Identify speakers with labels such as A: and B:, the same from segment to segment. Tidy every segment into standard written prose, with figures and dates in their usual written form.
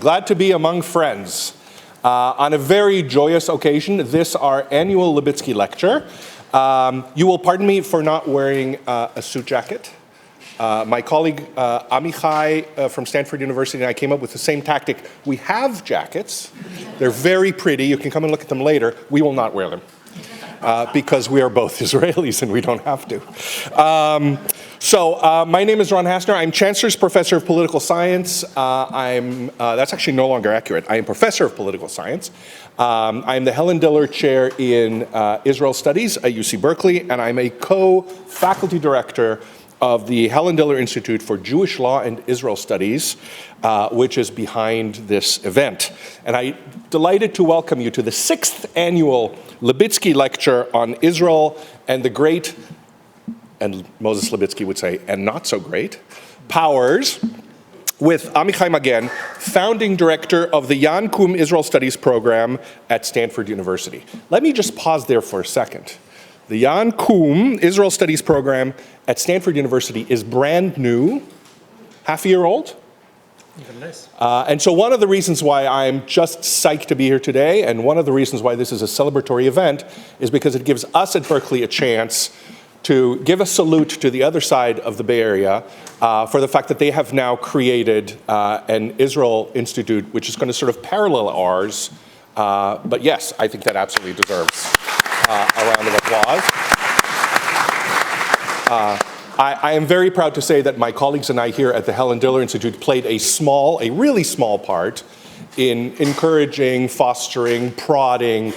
A: Glad to be among friends. On a very joyous occasion, this our annual Libitzky lecture. You will pardon me for not wearing a suit jacket. My colleague Amichai from Stanford University and I came up with the same tactic. We have jackets. They're very pretty. You can come and look at them later. We will not wear them because we are both Israelis and we don't have to. My name is Ron Hassner. I'm Chancellor's Professor of Political Science. That's actually no longer accurate. I am Professor of Political Science. I'm the Helen Diller Chair in Israel Studies at UC Berkeley, and I'm a co-faculty director of the Helen Diller Institute for Jewish Law and Israel Studies, which is behind this event. And I'm delighted to welcome you to the 6th annual Libitzky Lecture on Israel and the great, and Moses Libitzky would say, and not so great, powers, with Amichai Magen, founding director of the Yan Kum Israel Studies program at Stanford University. Let me just pause there for a second. The Yan Kum Israel Studies program at Stanford University is brand new, half a year old.
B: Nice.
A: And so one of the reasons why I'm just psyched to be here today, and one of the reasons why this is a celebratory event, is because it gives us at Berkeley a chance to give a salute to the other side of the Bay Area for the fact that they have now created an Israel Institute, which is going to sort of parallel ours. But yes, I think that absolutely deserves a round of applause. I am very proud to say that my colleagues and I here at the Helen Diller Institute played a really small part in encouraging, fostering, prodding,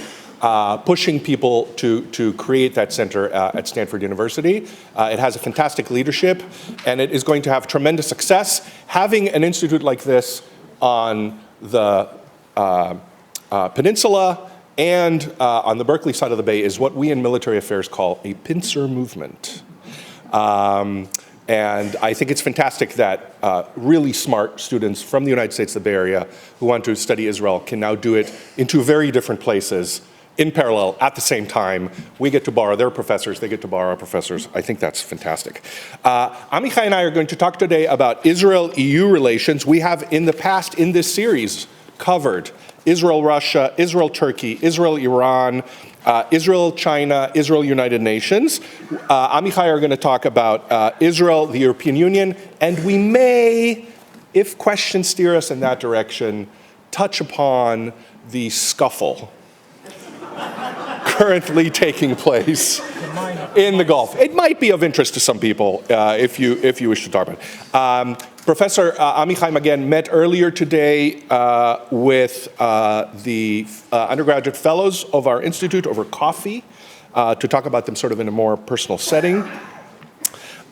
A: pushing people to create that center at Stanford University. It has a fantastic leadership, and it is going to have tremendous success. Having an institute like this on the peninsula and on the Berkeley side of the Bay is what we in military affairs call a pincer movement. And I think it's fantastic that really smart students from the United States, the Bay Area, who want to study Israel can now do it in two very different places in parallel at the same time. We get to borrow their professors, they get to borrow our professors. I think that's fantastic. Amichai and I are going to talk today about Israel-EU relations. We have in the past in this series covered Israel-Russia, Israel-Turkey, Israel-Iran, Israel-China, Israel-United Nations. Amichai are going to talk about Israel, the European Union, and we may, if questions steer us in that direction, touch upon the scuffle currently taking place in the Gulf. It might be of interest to some people if you wish to talk about it. Professor Amichai Magen met earlier today with the undergraduate fellows of our institute over coffee to talk about them sort of in a more personal setting.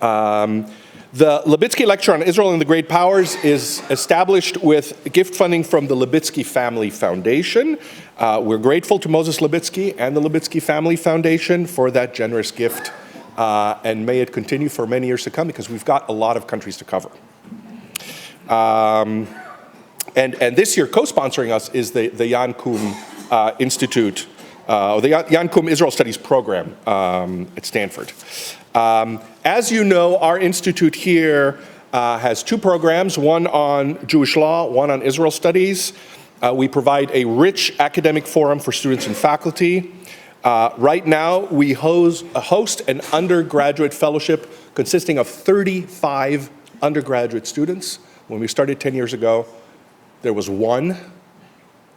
A: The Libitzky Lecture on Israel and the Great Powers is established with gift funding from the Libitzky Family Foundation. We're grateful to Moses Libitzky and the Libitzky Family Foundation for that generous gift, and may it continue for many years to come because we've got a lot of countries to cover. And this year, co-sponsoring us is the Yan Kum Institute, the Yan Kum Israel Studies program at Stanford. As you know, our institute here has two programs, one on Jewish law, one on Israel studies. We provide a rich academic forum for students and faculty. Right now, we host an undergraduate fellowship consisting of 35 undergraduate students. When we started 10 years ago, there was one.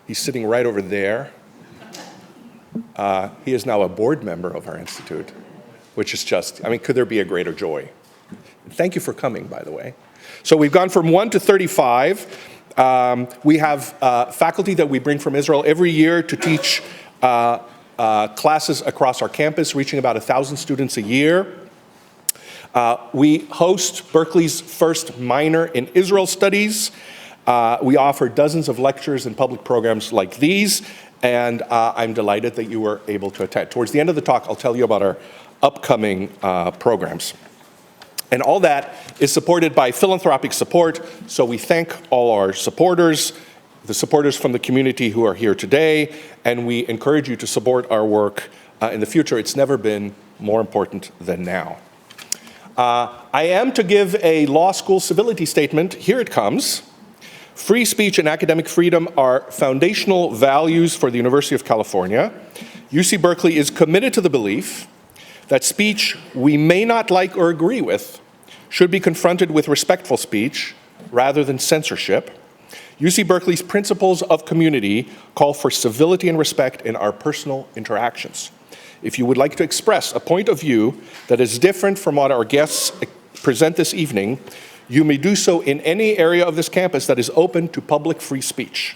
A: He's sitting right over there. He is now a board member of our institute, which is just, I mean, could there be a greater joy? Thank you for coming, by the way. So we've gone from 1 to 35. We have faculty that we bring from Israel every year to teach classes across our campus, reaching about 1,000 students a year. We host Berkeley's first minor in Israel studies. We offer dozens of lectures and public programs like these, and I'm delighted that you were able to attend. Towards the end of the talk, I'll tell you about our upcoming programs. And all that is supported by philanthropic support, so we thank all our supporters, the supporters from the community who are here today, and we encourage you to support our work in the future. It's never been more important than now. I am to give a law school civility statement. Here it comes. Free speech and academic freedom are foundational values for the University of California. UC Berkeley is committed to the belief that speech we may not like or agree with should be confronted with respectful speech rather than censorship. UC Berkeley's principles of community call for civility and respect in our personal interactions. If you would like to express a point of view that is different from what our guests present this evening, you may do so in any area of this campus that is open to public free speech.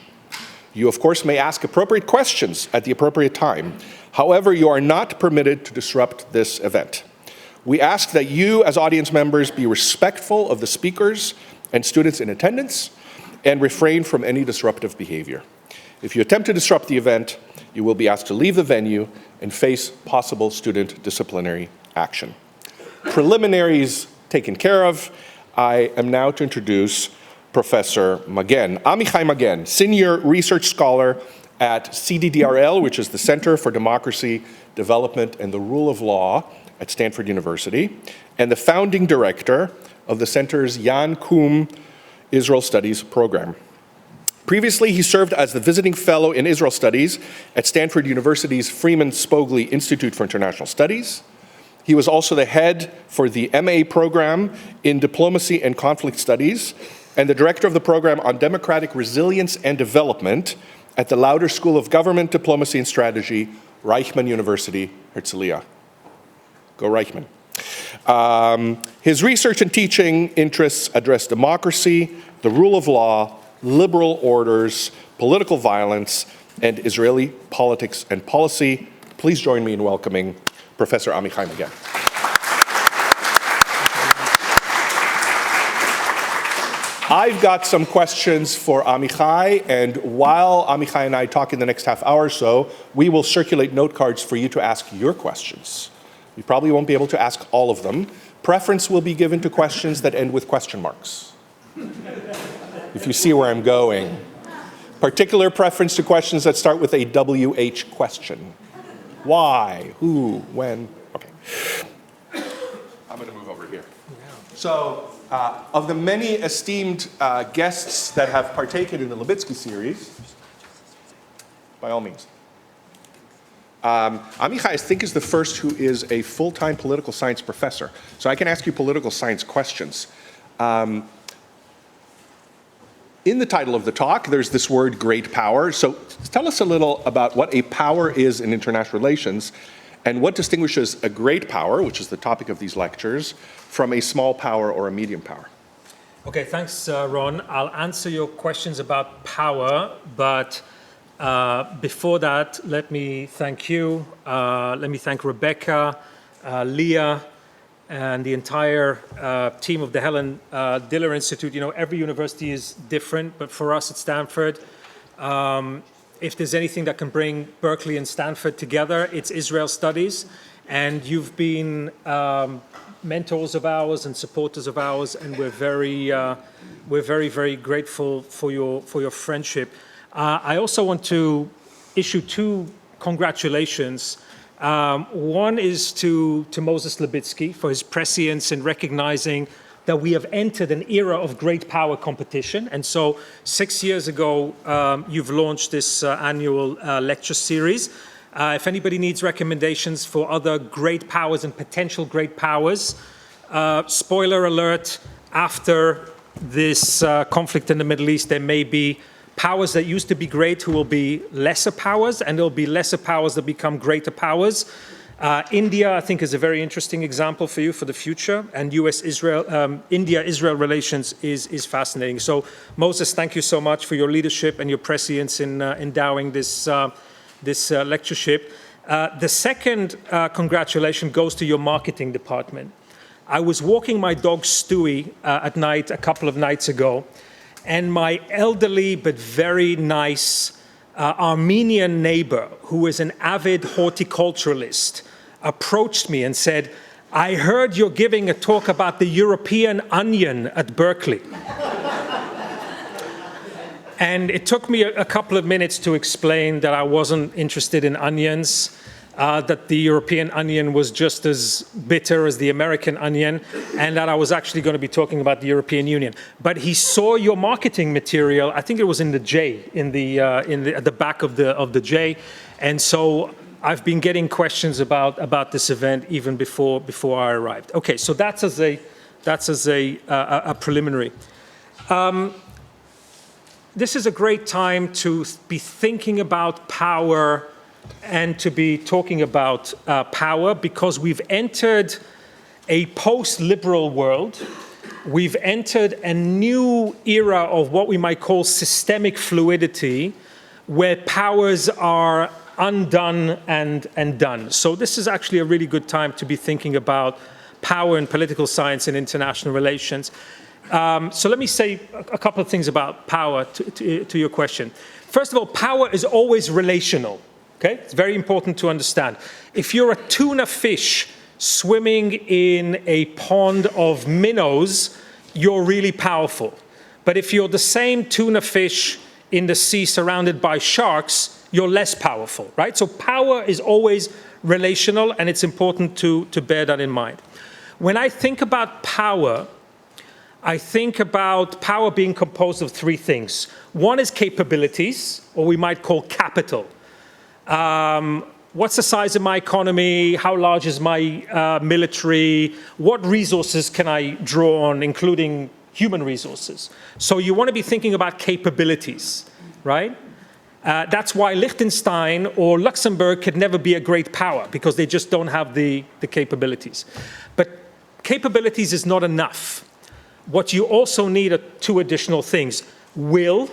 A: You, of course, may ask appropriate questions at the appropriate time. However, you are not permitted to disrupt this event. We ask that you, as audience members, be respectful of the speakers and students in attendance and refrain from any disruptive behavior. If you attempt to disrupt the event, you will be asked to leave the venue and face possible student disciplinary action. Preliminaries taken care of. I am now to introduce Professor Magen, Amichai Magen, Senior Research Scholar at CDDRL, which is the Center for Democracy, Development, and the Rule of Law at Stanford University, and the founding director of the center's Yan Kum Israel Studies program. Previously, he served as the visiting fellow in Israel Studies at Stanford University's Freeman Spogli Institute for International Studies. He was also the head for the MA program in Diplomacy and Conflict Studies and the director of the program on Democratic Resilience and Development at the Lauder School of Government, Diplomacy and Strategy, Reichman University, Herzliya. Go Reichman. His research and teaching interests address democracy, the rule of law, liberal orders, political violence, and Israeli politics and policy. Please join me in welcoming Professor Amichai Magen. I've got some questions for Amichai, and while Amichai and I talk in the next half hour or so, we will circulate note cards for you to ask your questions. We probably won't be able to ask all of them. Preference will be given to questions that end with question marks. If you see where I'm going. Particular preference to questions that start with a WH question. Why, who, when, okay. I'm gonna move over here. So, of the many esteemed guests that have partaken in the Libitzky series, by all means. Amichai, I think, is the first who is a full-time political science professor. So I can ask you political science questions. In the title of the talk, there's this word, great power. So tell us a little about what a power is in international relations and what distinguishes a great power, which is the topic of these lectures, from a small power or a medium power.
B: Okay, thanks, Ron. I'll answer your questions about power, but before that, let me thank you. Let me thank Rebecca, Leah, and the entire team of the Helen Diller Institute. You know, every university is different, but for us at Stanford, if there's anything that can bring Berkeley and Stanford together, it's Israel Studies. And you've been mentors of ours and supporters of ours, and we're very, very grateful for your friendship. I also want to issue two congratulations. One is to Moses Libitzky for his prescience in recognizing that we have entered an era of great power competition. And so 6 years ago, you've launched this annual lecture series. If anybody needs recommendations for other great powers and potential great powers, spoiler alert, after this conflict in the Middle East, there may be powers that used to be great who will be lesser powers, and there will be lesser powers that become greater powers. India, I think, is a very interesting example for you for the future, and India-Israel relations is fascinating. So, Moses, thank you so much for your leadership and your prescience in endowing this lectureship. The second congratulation goes to your marketing department. I was walking my dog Stewie at night a couple of nights ago, and my elderly but very nice Armenian neighbor, who is an avid horticulturalist, approached me and said, "I heard you're giving a talk about the European onion at Berkeley." And it took me a couple of minutes to explain that I wasn't interested in onions. that the European onion was just as bitter as the American onion, and that I was actually going to be talking about the European Union. But he saw your marketing material. I think it was in the J, at the back of the J, and so I've been getting questions about this event even before I arrived. Okay, so that's as a preliminary. This is a great time to be thinking about power and to be talking about power, because we've entered a post-liberal world. We've entered a new era of what we might call systemic fluidity, where powers are undone and done. So this is actually a really good time to be thinking about power in political science and international relations. So let me say a couple of things about power to your question. First of all, power is always relational. Okay? It's very important to understand. If you're a tuna fish swimming in a pond of minnows, you're really powerful. But if you're the same tuna fish in the sea surrounded by sharks, you're less powerful, right? So power is always relational, and it's important to bear that in mind. When I think about power, I think about power being composed of three things. One is capabilities, or we might call capital. What's the size of my economy? How large is my military? What resources can I draw on, including human resources? So you want to be thinking about capabilities, right? That's why Liechtenstein or Luxembourg could never be a great power, because they just don't have the capabilities. But capabilities is not enough. What you also need are two additional things. Will,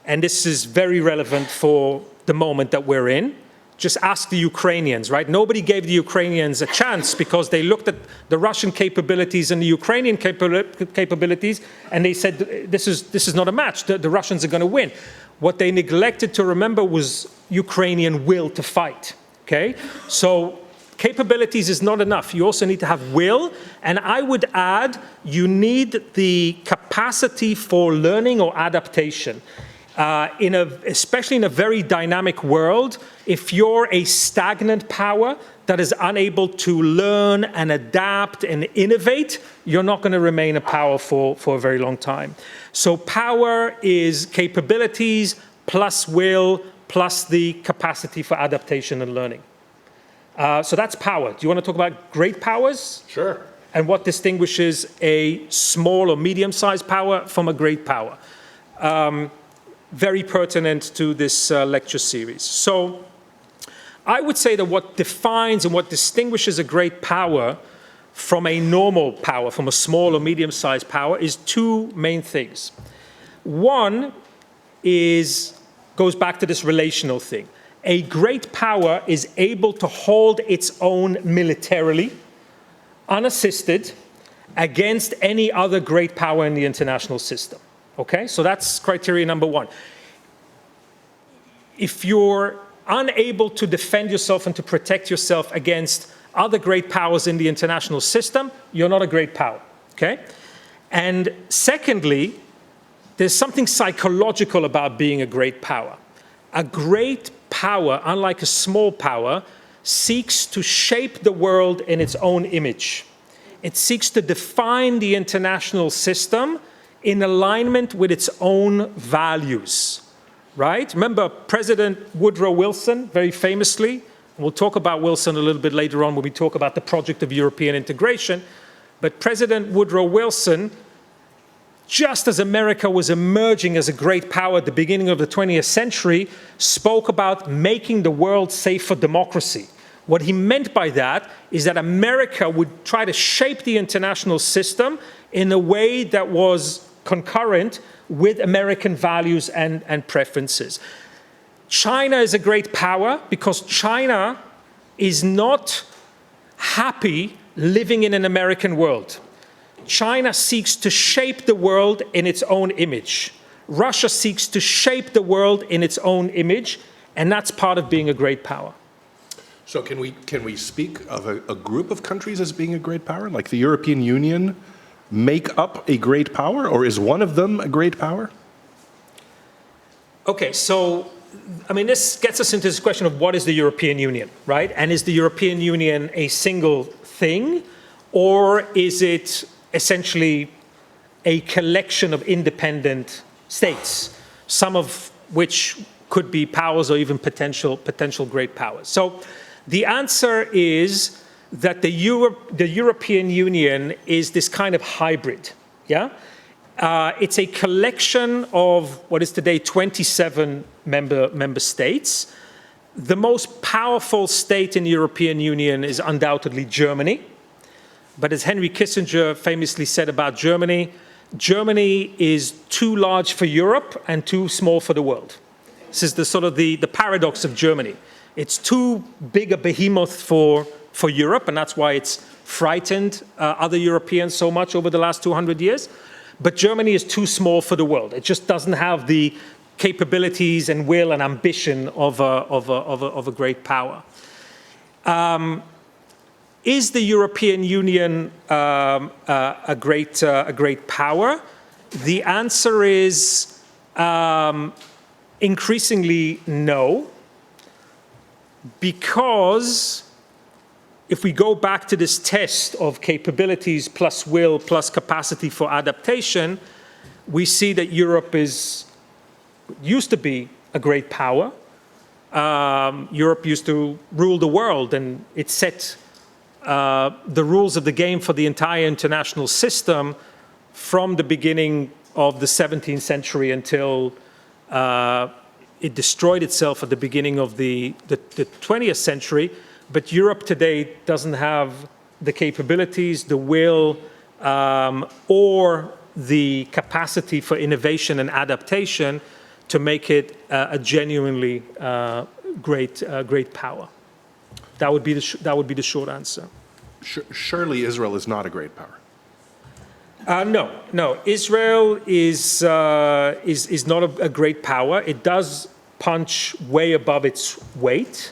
B: and this is very relevant for the moment that we're in. Just ask the Ukrainians, right? Nobody gave the Ukrainians a chance because they looked at the Russian capabilities and the Ukrainian capabilities, and they said, this is not a match. The Russians are going to win. What they neglected to remember was Ukrainian will to fight, okay? So capabilities is not enough. You also need to have will, and I would add, you need the capacity for learning or adaptation. Especially in a very dynamic world, if you're a stagnant power that is unable to learn and adapt and innovate, you're not going to remain a power for a very long time. So power is capabilities plus will plus the capacity for adaptation and learning. So that's power. Do you want to talk about great powers?
A: Sure.
B: And what distinguishes a small or medium-sized power from a great power? Very pertinent to this lecture series. So I would say that what defines and what distinguishes a great power from a normal power, from a small or medium-sized power, is two main things. One goes back to this relational thing. A great power is able to hold its own militarily, unassisted, against any other great power in the international system. Okay, so that's criteria number one. If you're unable to defend yourself and to protect yourself against other great powers in the international system, you're not a great power, okay? And secondly, there's something psychological about being a great power. A great power, unlike a small power, seeks to shape the world in its own image. It seeks to define the international system in alignment with its own values, right? Remember President Woodrow Wilson, very famously, we'll talk about Wilson a little bit later on when we talk about the project of European integration, but President Woodrow Wilson, just as America was emerging as a great power at the beginning of the 20th century, spoke about making the world safe for democracy. What he meant by that is that America would try to shape the international system in a way that was concurrent with American values and preferences. China is a great power because China is not happy living in an American world. China seeks to shape the world in its own image. Russia seeks to shape the world in its own image, and that's part of being a great power.
A: So can we speak of a group of countries as being a great power, like the European Union make up a great power, or is one of them a great power?
B: Okay, so I mean, this gets us into this question of what is the European Union, right? And is the European Union a single thing, or is it essentially a collection of independent states, some of which could be powers or even potential great powers? So the answer is that the European Union is this kind of hybrid, yeah? It's a collection of what is today 27 member states. The most powerful state in the European Union is undoubtedly Germany. But as Henry Kissinger famously said about Germany, Germany is too large for Europe and too small for the world. This is the sort of the paradox of Germany. It's too big a behemoth for Europe, and that's why it's frightened other Europeans so much over the last 200 years. But Germany is too small for the world. It just doesn't have the capabilities and will and ambition of a great power. Is the European Union a great power? The answer is increasingly no, because if we go back to this test of capabilities plus will plus capacity for adaptation, we see that Europe used to be a great power. Europe used to rule the world, and it set the rules of the game for the entire international system from the beginning of the 17th century until it destroyed itself at the beginning of the 20th century. But Europe today doesn't have the capabilities, the will, or the capacity for innovation and adaptation to make it a genuinely great power. That would be the short answer.
A: Surely Israel is not a great power.
B: No. Israel is not a great power. It does punch way above its weight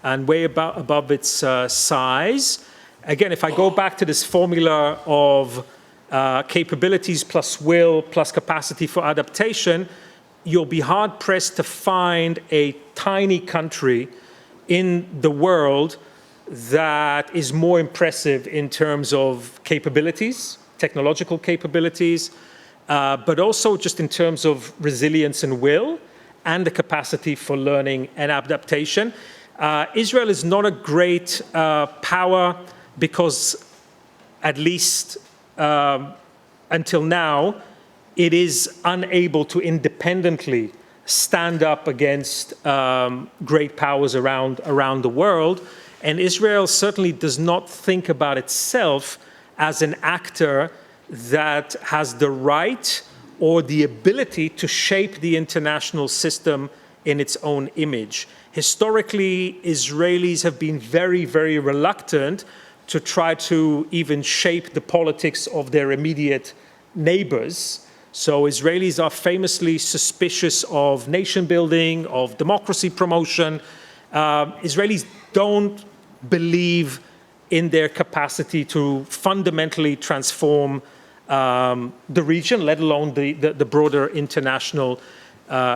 B: and way above its size. Again, if I go back to this formula of capabilities plus will plus capacity for adaptation, you'll be hard-pressed to find a tiny country in the world that is more impressive in terms of capabilities, technological capabilities, but also just in terms of resilience and will and the capacity for learning and adaptation. Israel is not a great power because, at least until now, it is unable to independently stand up against great powers around the world. And Israel certainly does not think about itself as an actor that has the right or the ability to shape the international system in its own image. Historically, Israelis have been very, very reluctant to try to even shape the politics of their immediate neighbors. So Israelis are famously suspicious of nation building, of democracy promotion. Israelis don't believe in their capacity to fundamentally transform the region, let alone the broader international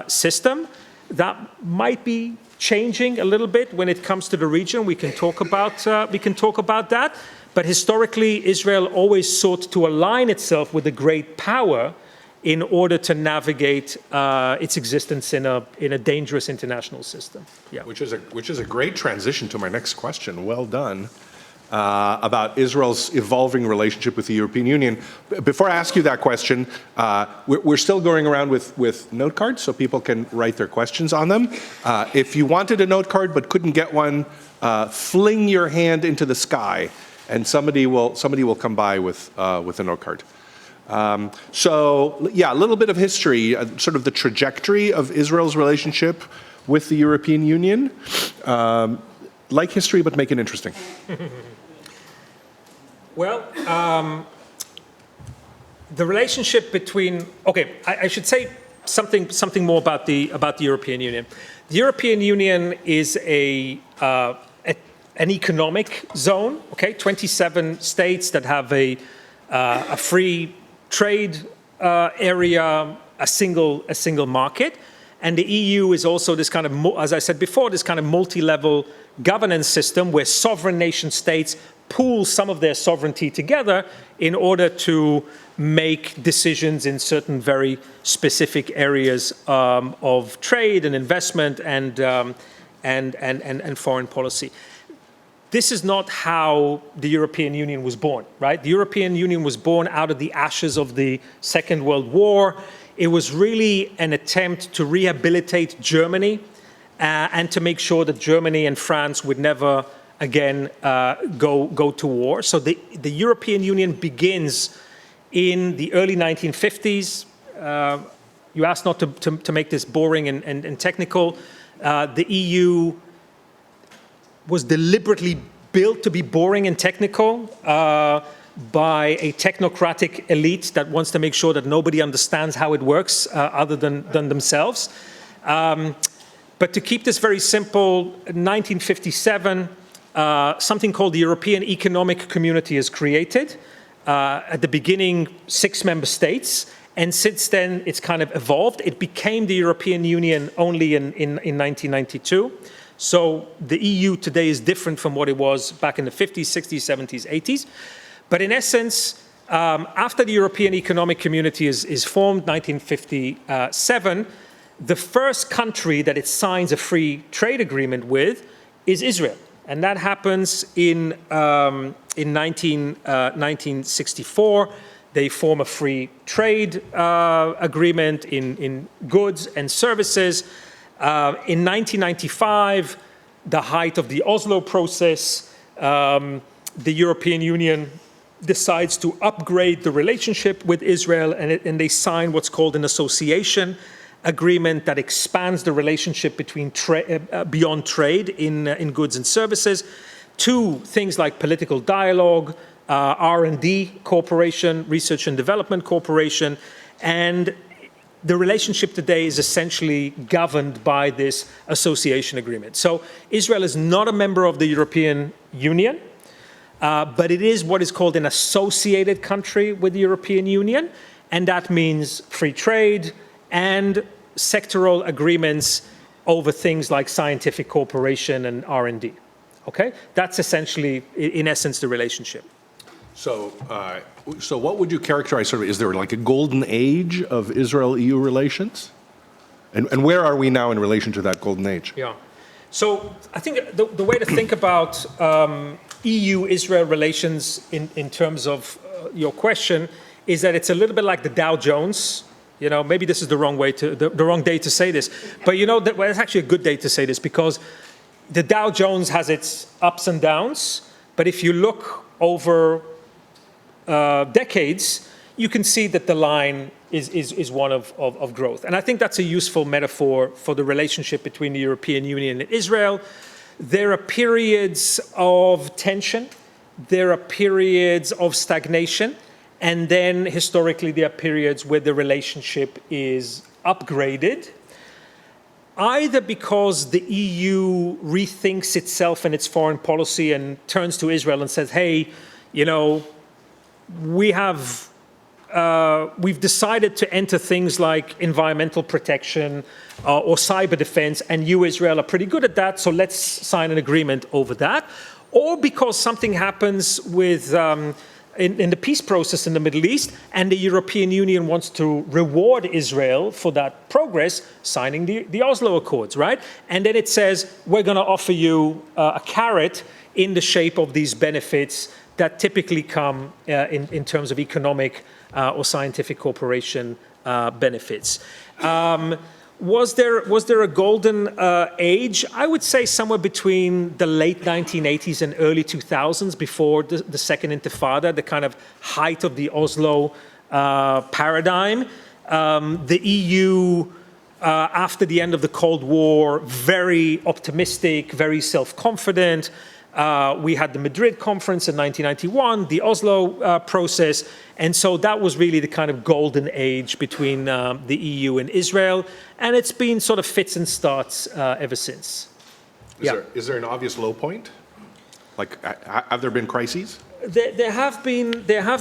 B: system. That might be changing a little bit when it comes to the region. We can talk about that. But historically, Israel always sought to align itself with a great power in order to navigate its existence in a dangerous international system. Yeah.
A: Which is a great transition to my next question. Well done. About Israel's evolving relationship with the European Union. Before I ask you that question, we're still going around with note cards so people can write their questions on them. If you wanted a note card but couldn't get one, fling your hand into the sky and somebody will come by with a note card. So yeah, a little bit of history, sort of the trajectory of Israel's relationship with the European Union. Like history, but make it interesting.
B: Well, the relationship between, I should say something more about the European Union. The European Union is an economic zone, 27 states that have a free trade area, a single market. And the EU is also this kind of, as I said before, this kind of multi-level governance system where sovereign nation states pool some of their sovereignty together in order to make decisions in certain very specific areas of trade and investment and foreign policy. This is not how the European Union was born, right? The European Union was born out of the ashes of the Second World War. It was really an attempt to rehabilitate Germany and to make sure that Germany and France would never again go to war. So the European Union begins in the early 1950s. You asked not to make this boring and technical. The EU was deliberately built to be boring and technical by a technocratic elite that wants to make sure that nobody understands how it works other than themselves. But to keep this very simple, in 1957, something called the European Economic Community is created. At the beginning, 6 member states. And since then, it's kind of evolved. It became the European Union only in 1992. So the EU today is different from what it was back in the 50s, 60s, 70s, 80s. But in essence, after the European Economic Community is formed, 1957, the first country that it signs a free trade agreement with is Israel. And that happens in 1964. They form a free trade agreement in goods and services. In 1995, the height of the Oslo process, the European Union decides to upgrade the relationship with Israel, and they sign what's called an association agreement that expands the relationship between beyond trade in goods and services to things like political dialogue, R&D cooperation, research and development cooperation, and the relationship today is essentially governed by this association agreement. So Israel is not a member of the European Union, but it is what is called an associated country with the European Union, and that means free trade and sectoral agreements over things like scientific cooperation and R&D. Okay? That's essentially, in essence, the relationship.
A: So what would you characterize, sort of, is there like a golden age of Israel-EU relations? And where are we now in relation to that golden age?
B: Yeah. So I think the way to think about EU-Israel relations in terms of your question is that it's a little bit like the Dow Jones. You know, maybe this is the wrong day to say this, but you know, well, it's actually a good day to say this because the Dow Jones has its ups and downs, but if you look over decades, you can see that the line is one of growth. And I think that's a useful metaphor for the relationship between the European Union and Israel. There are periods of tension, there are periods of stagnation, and then historically there are periods where the relationship is upgraded, either because the EU rethinks itself and its foreign policy and turns to Israel and says, hey, you know, we've decided to enter things like environmental protection or cyber defense, and you, Israel, are pretty good at that, so let's sign an agreement over that. Or because something happens with in the peace process in the Middle East, and the European Union wants to reward Israel for that progress, signing the Oslo Accords, right? And then it says, we're going to offer you a carrot in the shape of these benefits that typically come in terms of economic or scientific cooperation benefits. Was there a golden age? I would say somewhere between the late 1980s and early 2000s, before the Second Intifada, the kind of height of the Oslo paradigm. The EU, after the end of the Cold War, very optimistic, very self-confident. We had the Madrid conference in 1991, the Oslo process, and so that was really the kind of golden age between the EU and Israel, and it's been sort of fits and starts ever since.
A: Is there an obvious low point? Like, have there been crises?
B: There have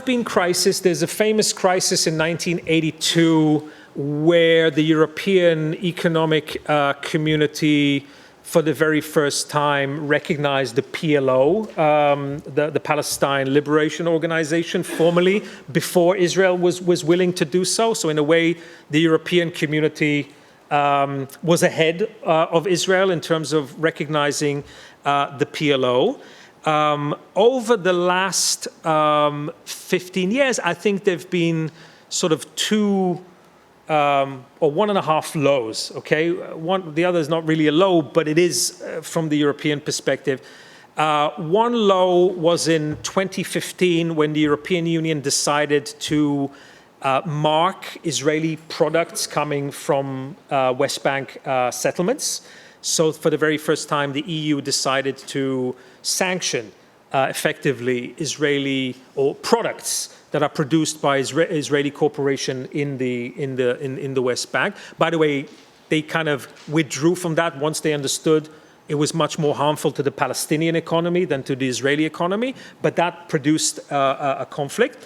B: been crises. There's a famous crisis in 1982 where the European Economic Community, for the very first time, recognized the PLO, the Palestine Liberation Organization, formally, before Israel was willing to do so. So in a way, the European community was ahead of Israel in terms of recognizing the PLO. Over the last 15 years, I think there have been sort of two or 1.5 lows, okay? The other is not really a low, but it is from the European perspective. One low was in 2015 when the European Union decided to mark Israeli products coming from West Bank settlements. So for the very first time, the EU decided to sanction effectively Israeli or products that are produced by Israeli corporation in the West Bank. By the way, they kind of withdrew from that once they understood it was much more harmful to the Palestinian economy than to the Israeli economy, but that produced a conflict.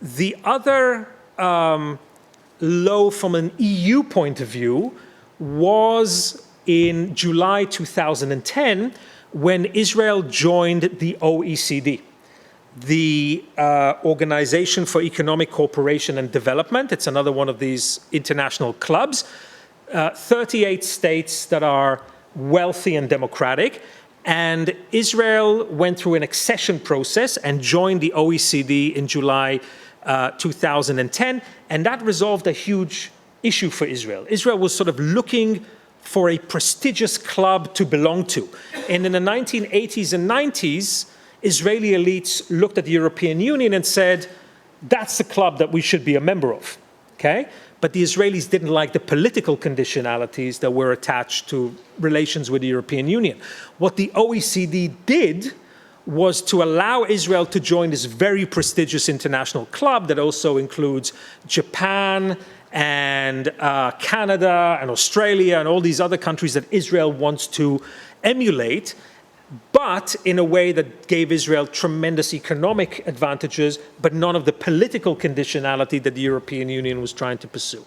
B: The other low from an EU point of view was in July 2010 when Israel joined the OECD, the Organization for Economic Cooperation and Development. It's another one of these international clubs. 38 states that are wealthy and democratic. And Israel went through an accession process and joined the OECD in July 2010. And that resolved a huge issue for Israel. Israel was sort of looking for a prestigious club to belong to. And in the 1980s and 90s, Israeli elites looked at the European Union and said, that's the club that we should be a member of, okay? But the Israelis didn't like the political conditionalities that were attached to relations with the European Union. What the OECD did was to allow Israel to join this very prestigious international club that also includes Japan and Canada and Australia and all these other countries that Israel wants to emulate, but in a way that gave Israel tremendous economic advantages, but none of the political conditionality that the European Union was trying to pursue.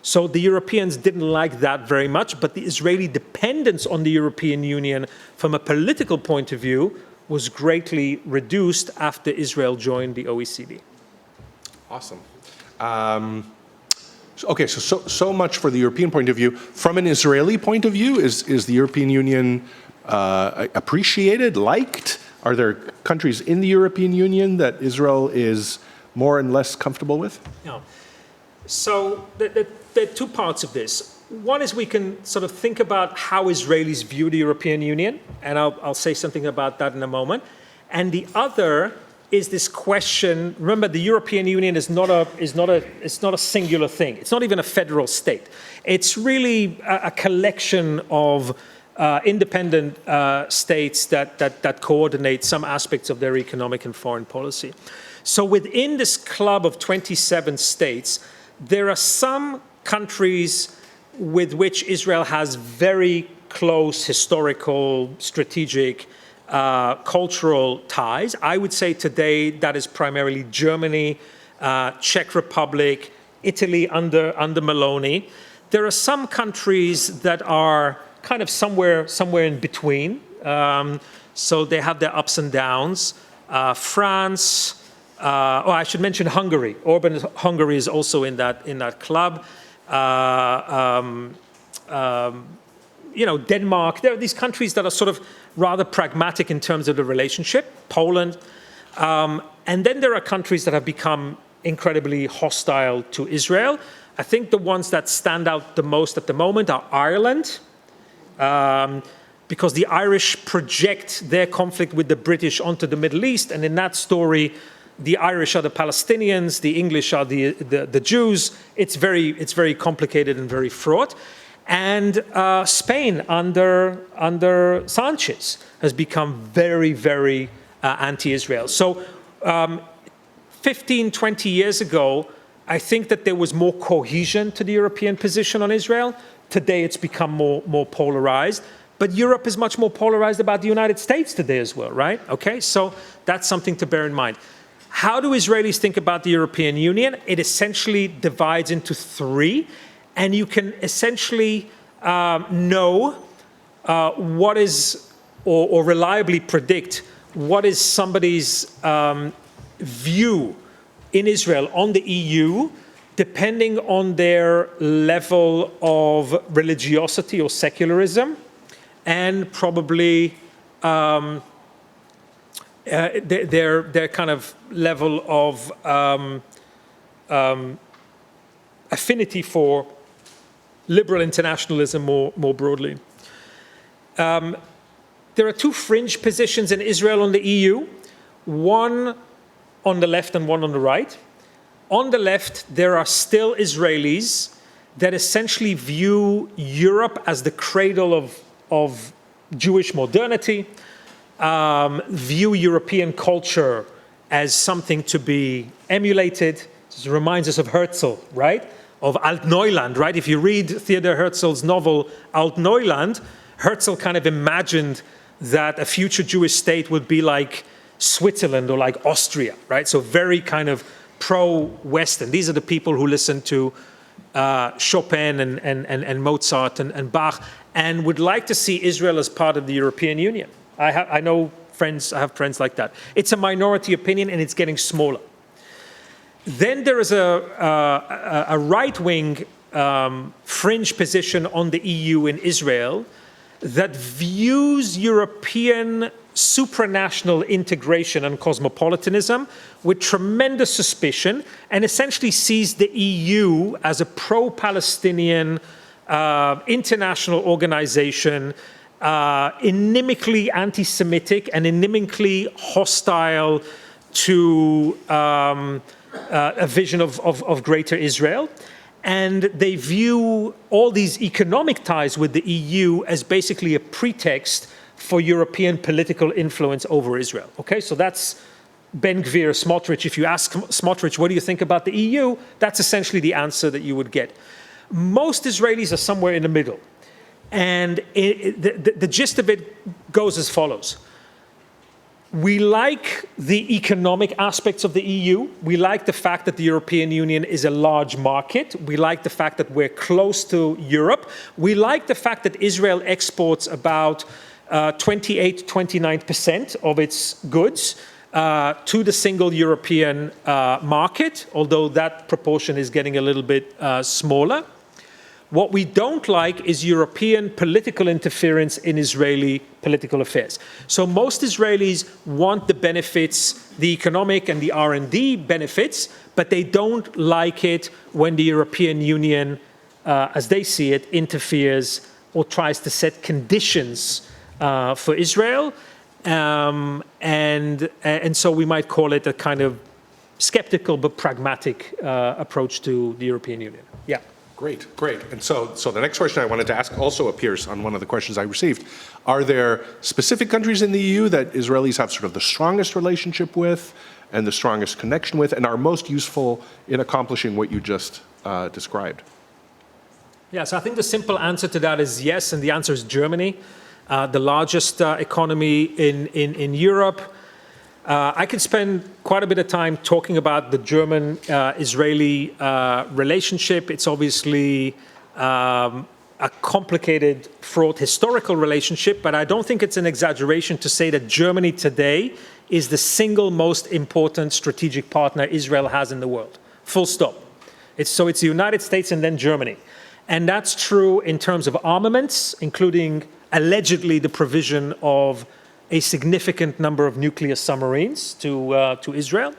B: So the Europeans didn't like that very much, but the Israeli dependence on the European Union from a political point of view was greatly reduced after Israel joined the OECD.
A: Awesome. Okay, so much for the European point of view. From an Israeli point of view, is the European Union appreciated, liked? Are there countries in the European Union that Israel is more and less comfortable with?
B: Yeah. So there are two parts of this. One is we can sort of think about how Israelis view the European Union, and I'll say something about that in a moment. And the other is this question. Remember, the European Union is not a singular thing. It's not even a federal state. It's really a collection of independent states that coordinate some aspects of their economic and foreign policy. So within this club of 27 states, there are some countries with which Israel has very close historical, strategic, cultural ties. I would say today that is primarily Germany, Czech Republic, Italy under Meloni. There are some countries that are kind of somewhere in between. So they have their ups and downs. France, I should mention Hungary. Hungary is also in that club. Denmark. There are these countries that are sort of rather pragmatic in terms of the relationship. Poland. And then there are countries that have become incredibly hostile to Israel. I think the ones that stand out the most at the moment are Ireland, because the Irish project their conflict with the British onto the Middle East, and in that story, the Irish are the Palestinians, the English are the Jews. It's very complicated and very fraught. And Spain under Sanchez has become very, very anti-Israel. So 15, 20 years ago, I think that there was more cohesion to the European position on Israel. Today, it's become more polarized. But Europe is much more polarized about the United States today as well, right? Okay, so that's something to bear in mind. How do Israelis think about the European Union? It essentially divides into three, and you can essentially know what is, or reliably predict what is somebody's view in Israel on the EU, depending on their level of religiosity or secularism, and probably their kind of level of affinity for liberal internationalism more broadly. There are two fringe positions in Israel on the EU, one on the left and one on the right. On the left, there are still Israelis that essentially view Europe as the cradle of Jewish modernity, view European culture as something to be emulated. This reminds us of Herzl, right? Of Altneuland, right? If you read Theodor Herzl's novel Altneuland, Herzl kind of imagined that a future Jewish state would be like Switzerland or like Austria, right? So very kind of pro-Western. These are the people who listen to Chopin and Mozart and Bach and would like to see Israel as part of the European Union. I have friends like that. It's a minority opinion and it's getting smaller. Then there is a right-wing fringe position on the EU in Israel that views European supranational integration and cosmopolitanism with tremendous suspicion and essentially sees the EU as a pro-Palestinian international organization, inimically anti-Semitic and inimically hostile to a vision of greater Israel. And they view all these economic ties with the EU as basically a pretext for European political influence over Israel. Okay, so that's Ben Gvir, Smotrich. If you ask Smotrich, what do you think about the EU? That's essentially the answer that you would get. Most Israelis are somewhere in the middle. And the gist of it goes as follows. We like the economic aspects of the EU. We like the fact that the European Union is a large market. We like the fact that we're close to Europe. We like the fact that Israel exports about 29% of its goods to the single European market, although that proportion is getting a little bit smaller. What we don't like is European political interference in Israeli political affairs. So most Israelis want the benefits, the economic and the R&D benefits, but they don't like it when the European Union, as they see it, interferes or tries to set conditions for Israel. And so we might call it a kind of skeptical but pragmatic approach to the European Union. Yeah.
A: Great, great. And so the next question I wanted to ask also appears on one of the questions I received. Are there specific countries in the EU that Israelis have sort of the strongest relationship with and the strongest connection with and are most useful in accomplishing what you just described?
B: Yes, I think the simple answer to that is yes, and the answer is Germany, the largest economy in Europe. I could spend quite a bit of time talking about the German-Israeli relationship. It's obviously a complicated, fraught historical relationship, but I don't think it's an exaggeration to say that Germany today is the single most important strategic partner Israel has in the world. Full stop. It's the United States and then Germany. And that's true in terms of armaments, including allegedly the provision of a significant number of nuclear submarines to Israel.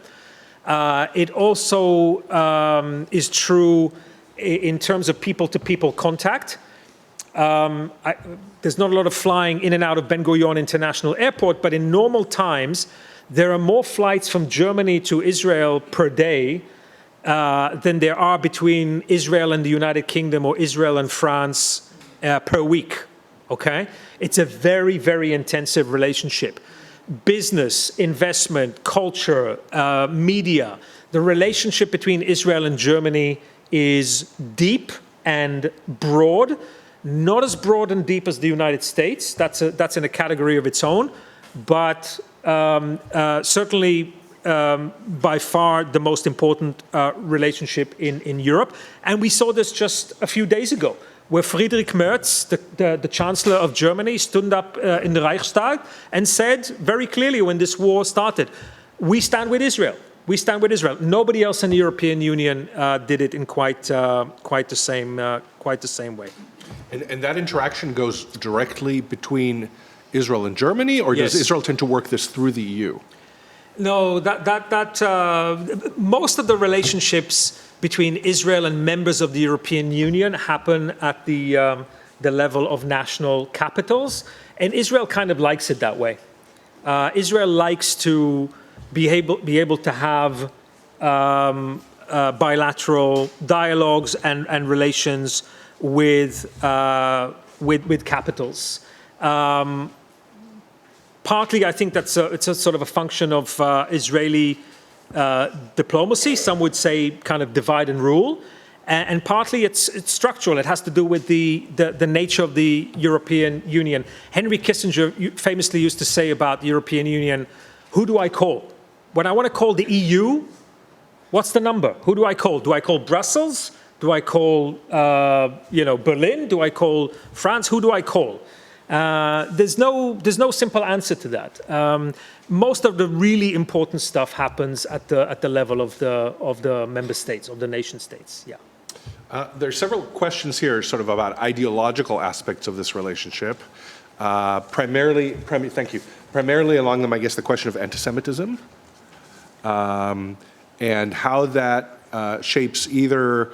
B: It also is true in terms of people-to-people contact. There's not a lot of flying in and out of Ben Gurion International Airport, but in normal times, there are more flights from Germany to Israel per day than there are between Israel and the United Kingdom or Israel and France per week. Okay? It's a very, very intensive relationship. Business, investment, culture, media. The relationship between Israel and Germany is deep and broad. not as broad and deep as the United States. That's in a category of its own, but certainly by far the most important relationship in Europe. And we saw this just a few days ago, where Friedrich Merz, the Chancellor of Germany, stood up in the Reichstag and said very clearly when this war started, we stand with Israel. We stand with Israel. Nobody else in the European Union did it in quite the same way.
A: And that interaction goes directly between Israel and Germany, or
B: Yes.
A: does Israel tend to work this through the EU?
B: No, most of the relationships between Israel and members of the European Union happen at the level of national capitals, and Israel kind of likes it that way. Israel likes to be able to have bilateral dialogues and relations with capitals. Partly, I think it's a sort of a function of Israeli diplomacy. Some would say kind of divide and rule, and partly it's structural. It has to do with the nature of the European Union. Henry Kissinger famously used to say about the European Union, "Who do I call? When I want to call the EU, what's the number? Who do I call? Do I call Brussels? Do I call Berlin? Do I call France? Who do I call?" There's no simple answer to that. Most of the really important stuff happens at the level of the member states, of the nation states. Yeah.
A: There are several questions here, sort of about ideological aspects of this relationship. Primarily along them, I guess, the question of anti-Semitism, and how that shapes either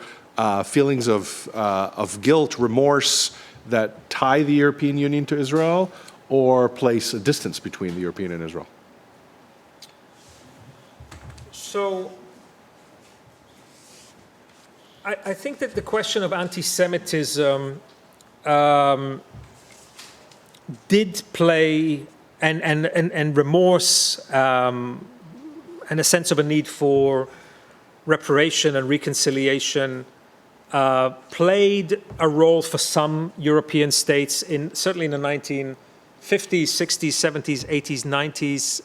A: feelings of guilt, remorse that tie the European Union to Israel, or place a distance between the European and Israel.
B: So I think that the question of anti-Semitism did play, and remorse, and a sense of a need for reparation and reconciliation played a role for some European states, certainly in the 1950s, 60s, 70s, 80s, 90s.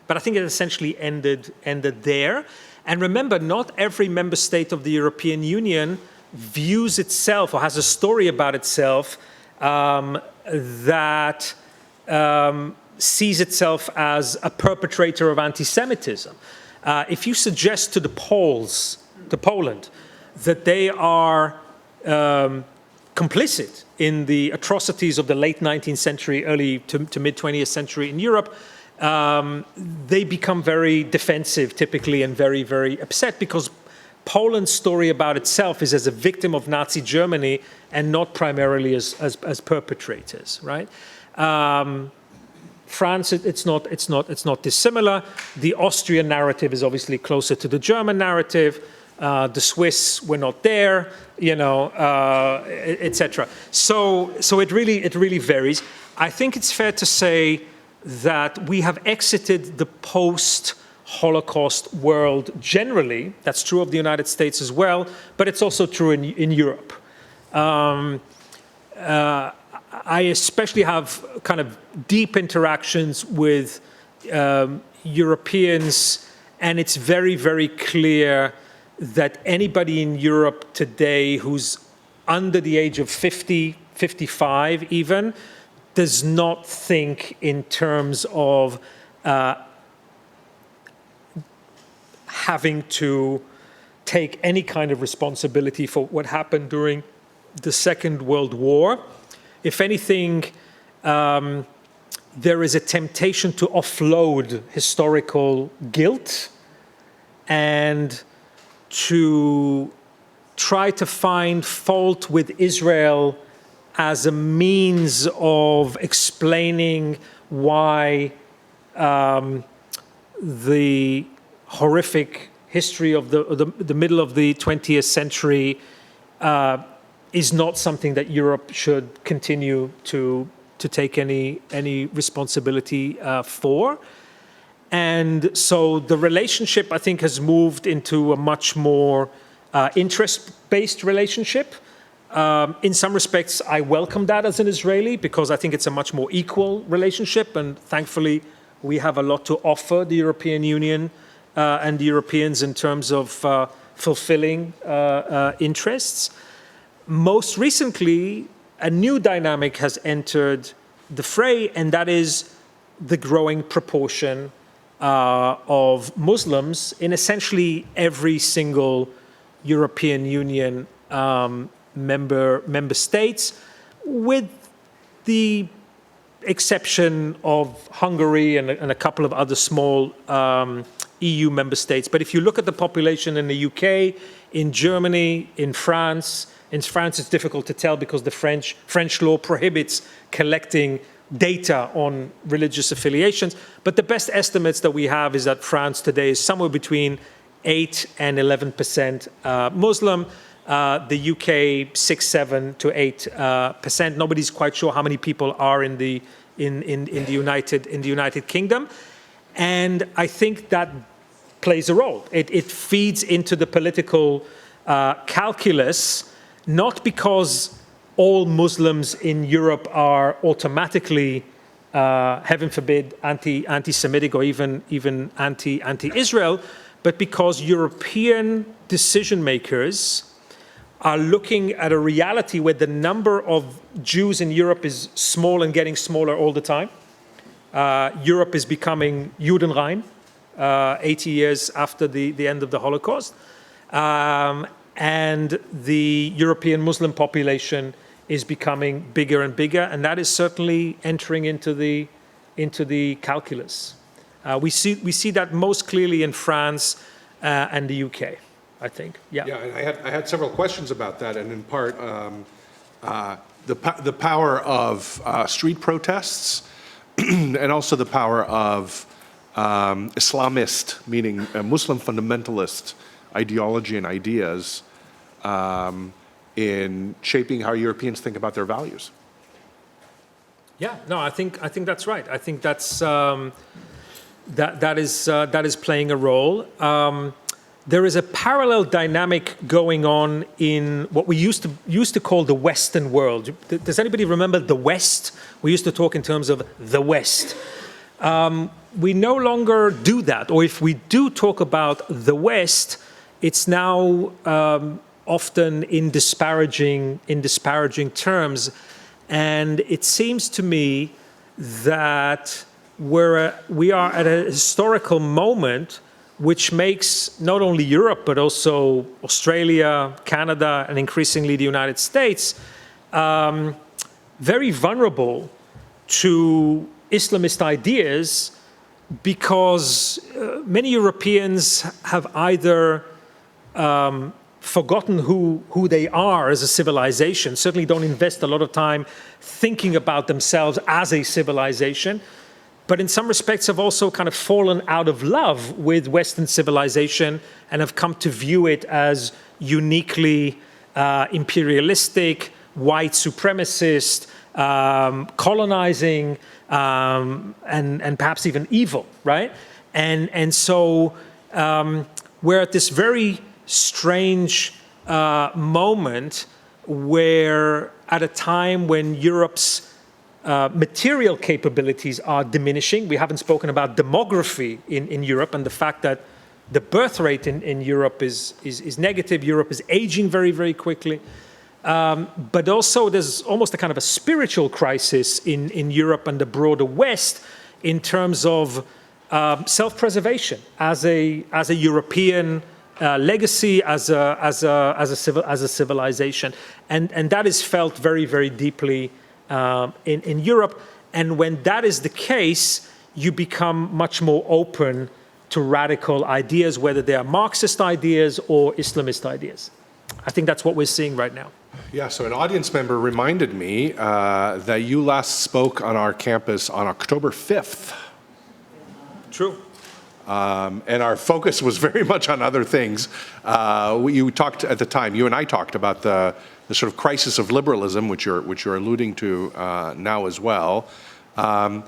B: But I think it essentially ended there. And remember, not every member state of the European Union views itself or has a story about itself that sees itself as a perpetrator of anti-Semitism. If you suggest to the Poles, to Poland, that they are complicit in the atrocities of the late 19th century, early to mid-20th century in Europe, they become very defensive typically and very, very upset, because Poland's story about itself is as a victim of Nazi Germany and not primarily as perpetrators, right? France, it's not dissimilar. The Austrian narrative is obviously closer to the German narrative. The Swiss were not there, etc. So it really varies. I think it's fair to say that we have exited the post-Holocaust world generally. That's true of the United States as well, but it's also true in Europe. I especially have kind of deep interactions with Europeans, and it's very, very clear that anybody in Europe today who's under the age of 50, 55 even, does not think in terms of having to take any kind of responsibility for what happened during the Second World War. If anything, there is a temptation to offload historical guilt and to try to find fault with Israel as a means of explaining why the horrific history of the middle of the 20th century is not something that Europe should continue to take any responsibility for. And so the relationship, I think, has moved into a much more interest-based relationship. In some respects, I welcome that as an Israeli because I think it's a much more equal relationship, and thankfully we have a lot to offer the European Union and the Europeans in terms of fulfilling interests. Most recently, a new dynamic has entered the fray, and that is the growing proportion of Muslims in essentially every single European Union member states, with the exception of Hungary and a couple of other small EU member states. But if you look at the population in the UK, in Germany, in France it's difficult to tell because the French law prohibits collecting data on religious affiliations. But the best estimates that we have is that France today is somewhere between 8 and 11% Muslim. The UK 6, 7 to 8%. Nobody's quite sure how many people are in the United Kingdom, and I think that plays a role. It feeds into the political calculus, not because all Muslims in Europe are automatically, heaven forbid, anti-Semitic or even anti-Israel, but because European decision makers are looking at a reality where the number of Jews in Europe is small and getting smaller all the time. Europe is becoming Judenrein, 80 years after the end of the Holocaust. And the European Muslim population is becoming bigger and bigger, and that is certainly entering into the calculus. We see that most clearly in France and the UK, I think. Yeah.
A: Yeah, I had several questions about that, and in part, the power of street protests, and also the power of Islamist, meaning Muslim fundamentalist ideology and ideas, in shaping how Europeans think about their values.
B: Yeah, no, I think that's right. I think that's that is playing a role. There is a parallel dynamic going on in what we used to call the Western world. Does anybody remember the West? We used to talk in terms of the West. We no longer do that, or if we do talk about the West, it's now often in disparaging terms, and it seems to me that we are at a historical moment which makes not only Europe but also Australia, Canada, and increasingly the United States very vulnerable to Islamist ideas, because many Europeans have either forgotten who they are as a civilization, certainly don't invest a lot of time thinking about themselves as a civilization, but in some respects have also kind of fallen out of love with Western civilization and have come to view it as uniquely imperialistic, white supremacist, colonizing, and perhaps even evil, right? And so we're at this very strange moment where, at a time when Europe's material capabilities are diminishing. We haven't spoken about demography in Europe and the fact that the birth rate in Europe is negative. Europe is aging very, very quickly. But also there's almost a kind of a spiritual crisis in Europe and the broader West in terms of self-preservation as a European legacy, as a civilization, and that is felt very, very deeply in Europe. And when that is the case, you become much more open to radical ideas, whether they are Marxist ideas or Islamist ideas. I think that's what we're seeing right now.
A: Yeah, so an audience member reminded me that you last spoke on our campus on October 5th.
B: True.
A: And our focus was very much on other things. You talked at the time, you and I talked about the sort of crisis of liberalism, which you're alluding to now as well. So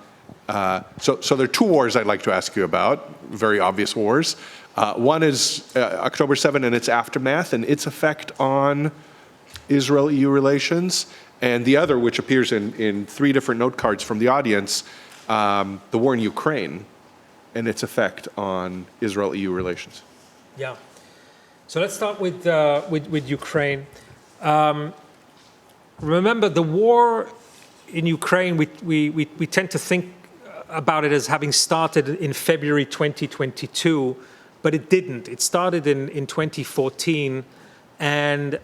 A: there are two wars I'd like to ask you about, very obvious wars. One is October 7 and its aftermath and its effect on Israel-EU relations, and the other, which appears in 3 different note cards from the audience, the war in Ukraine and its effect on Israel-EU relations.
B: Yeah. So let's start with Ukraine. Remember, the war in Ukraine, we tend to think about it as having started in February 2022, but it didn't. It started in 2014, and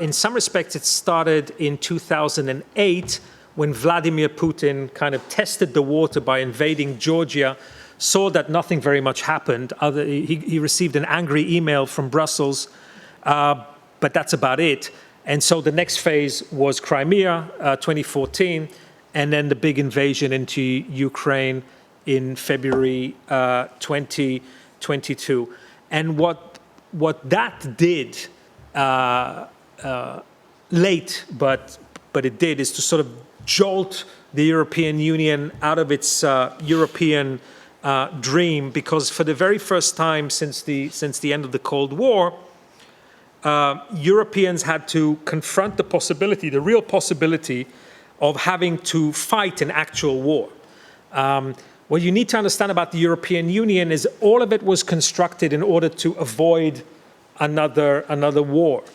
B: in some respects it started in 2008 when Vladimir Putin kind of tested the water by invading Georgia, saw that nothing very much happened. He received an angry email from Brussels, but that's about it. And so the next phase was Crimea, 2014, and then the big invasion into Ukraine in February 2022. And what that did, late, but it did, is to sort of jolt the European Union out of its European dream, because for the very first time since the end of the Cold War, Europeans had to confront the possibility, the real possibility, of having to fight an actual war. What you need to understand about the European Union is all of it was constructed in order to avoid another war.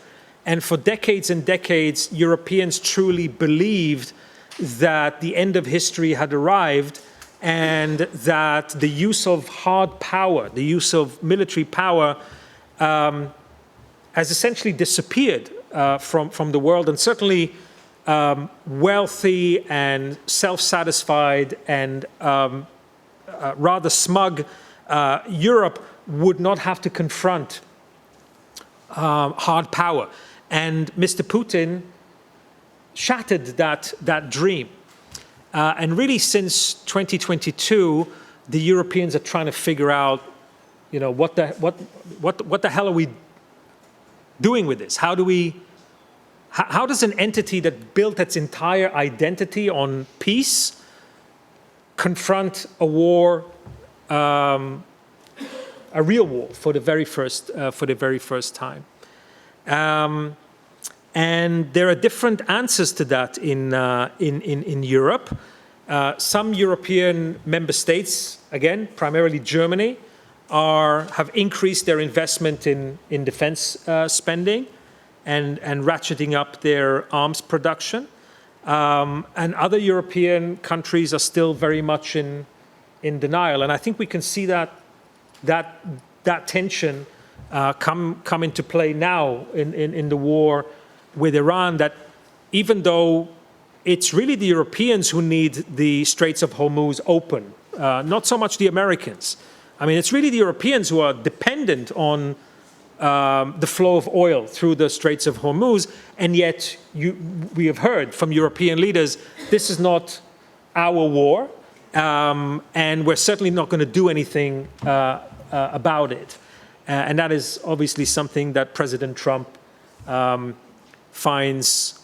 B: And for decades and decades, Europeans truly believed that the end of history had arrived, and that the use of hard power, the use of military power, has essentially disappeared from the world. And certainly wealthy and self-satisfied and rather smug Europe would not have to confront hard power. And Mr. Putin shattered that dream. And really, since 2022, the Europeans are trying to figure out, what the hell are we doing with this? How does an entity that built its entire identity on peace confront a war, a real war, for the very first time? And there are different answers to that in Europe. Some European member states, again, primarily Germany, have increased their investment in defense spending and ratcheting up their arms production. And other European countries are still very much in denial. And I think we can see that tension come into play now in the war with Iran, that even though it's really the Europeans who need the Straits of Hormuz open, not so much the Americans. I mean, it's really the Europeans who are dependent on the flow of oil through the Straits of Hormuz, and yet we have heard from European leaders, this is not our war, and we're certainly not going to do anything about it. And that is obviously something that President Trump finds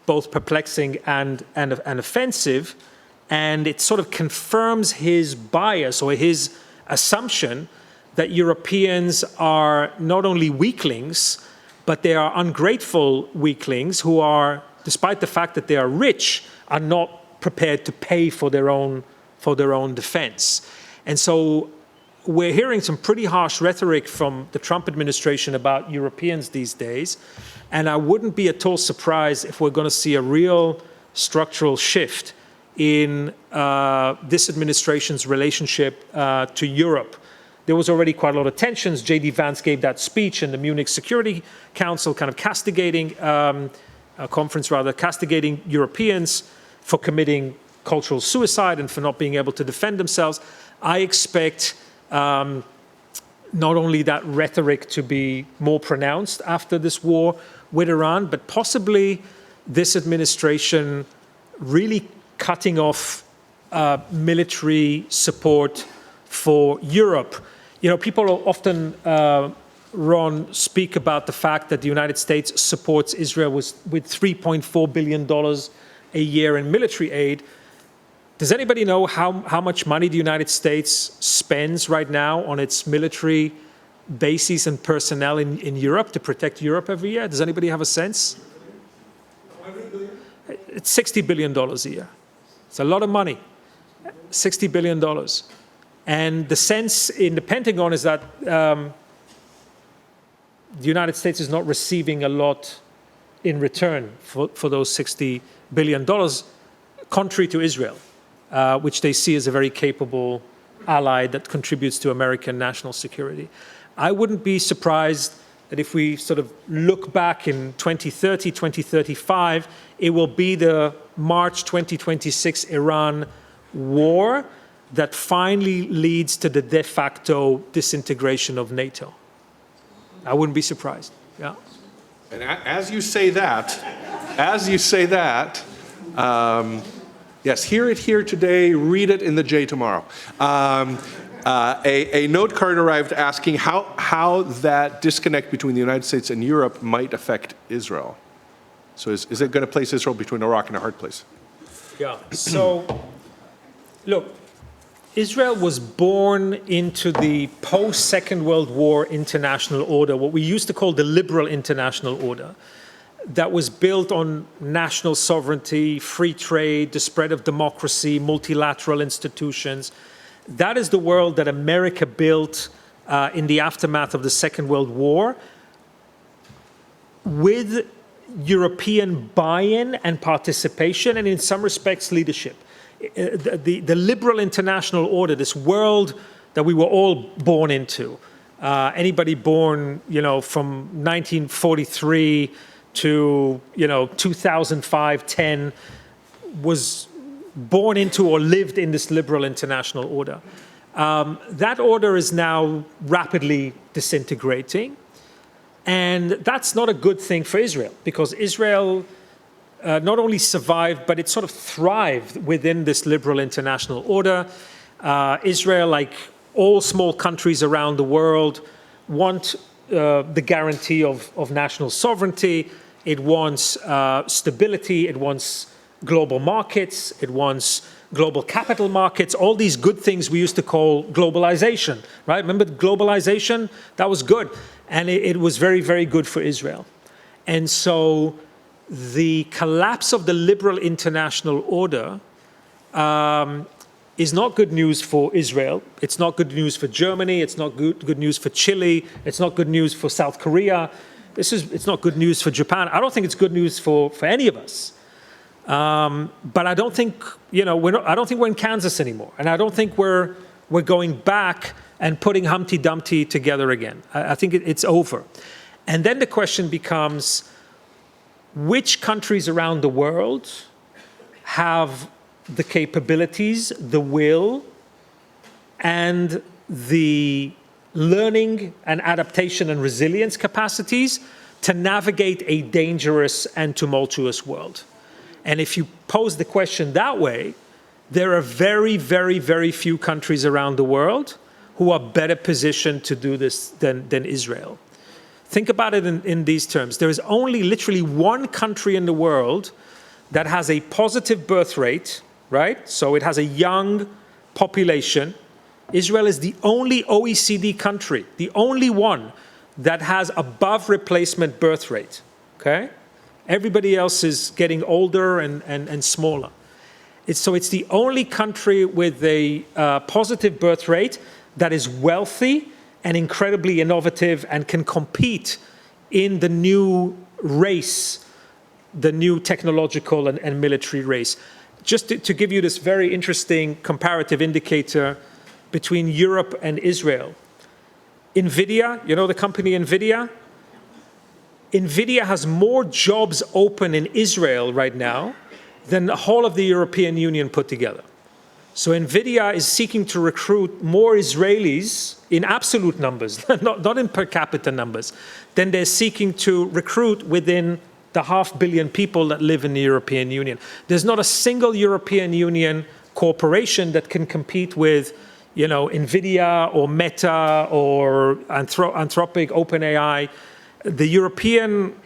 B: both perplexing and offensive, and it sort of confirms his bias or his assumption that Europeans are not only weaklings, but they are ungrateful weaklings who are, despite the fact that they are rich, are not prepared to pay for their own defense. And so we're hearing some pretty harsh rhetoric from the Trump administration about Europeans these days, and I wouldn't be at all surprised if we're going to see a real structural shift in this administration's relationship to Europe. There was already quite a lot of tensions. J.D. Vance gave that speech in the Munich Security Council, kind of castigating Europeans for committing cultural suicide and for not being able to defend themselves. I expect not only that rhetoric to be more pronounced after this war with Iran, but possibly this administration really cutting off military support for Europe. People often, Ron, speak about the fact that the United States supports Israel with $3.4 billion a year in military aid. Does anybody know how much money the United States spends right now on its military bases and personnel in Europe to protect Europe every year? Does anybody have a sense? it's $60 billion a year. It's a lot of money, $60 billion. And the sense in the Pentagon is that the United States is not receiving a lot in return for those $60 billion, contrary to Israel, which they see as a very capable ally that contributes to American national security. I wouldn't be surprised that if we sort of look back in 2030, 2035, it will be the March 2026 Iran war that finally leads to the de facto disintegration of NATO. I wouldn't be surprised, yeah.
A: And as you say that, yes, hear it here today, read it in the J tomorrow. A note card arrived asking how that disconnect between the United States and Europe might affect Israel. So is it going to place Israel between a rock and a hard place?
B: Yeah, so look, Israel was born into the post-Second World War international order, what we used to call the liberal international order, that was built on national sovereignty, free trade, the spread of democracy, multilateral institutions. That is the world that America built in the aftermath of the Second World War with European buy-in and participation, and in some respects, leadership. The liberal international order, this world that we were all born into, anybody born, from 1943 to, 2005, 10, was born into or lived in this liberal international order. That order is now rapidly disintegrating, and that's not a good thing for Israel, because Israel not only survived, but it sort of thrived within this liberal international order. Israel, like all small countries around the world, want the guarantee of national sovereignty. It wants stability. It wants global markets. It wants global capital markets, all these good things we used to call globalization, right? Remember globalization? That was good. And it was very, very good for Israel. And so the collapse of the liberal international order is not good news for Israel. It's not good news for Germany. It's not good news for Chile. It's not good news for South Korea. It's not good news for Japan. I don't think it's good news for any of us. But I don't think, I don't think we're in Kansas anymore. And I don't think we're going back and putting Humpty Dumpty together again. I think it's over. And then the question becomes, which countries around the world have the capabilities, the will, and the learning and adaptation and resilience capacities to navigate a dangerous and tumultuous world? And if you pose the question that way, there are very, very, very few countries around the world who are better positioned to do this than Israel. Think about it in these terms. There is only literally one country in the world that has a positive birth rate, right? So it has a young population. Israel is the only OECD country, the only one that has above replacement birth rate, okay? Everybody else is getting older and smaller. So it's the only country with a positive birth rate that is wealthy and incredibly innovative and can compete in the new race, the new technological and military race. Just to give you this very interesting comparative indicator between Europe and Israel. NVIDIA, the company NVIDIA? NVIDIA has more jobs open in Israel right now than the whole of the European Union put together. So NVIDIA is seeking to recruit more Israelis in absolute numbers, not in per capita numbers, than they're seeking to recruit within the 500 million people that live in the European Union. There's not a single European Union corporation that can compete with, NVIDIA or Meta or Anthropic, OpenAI. The European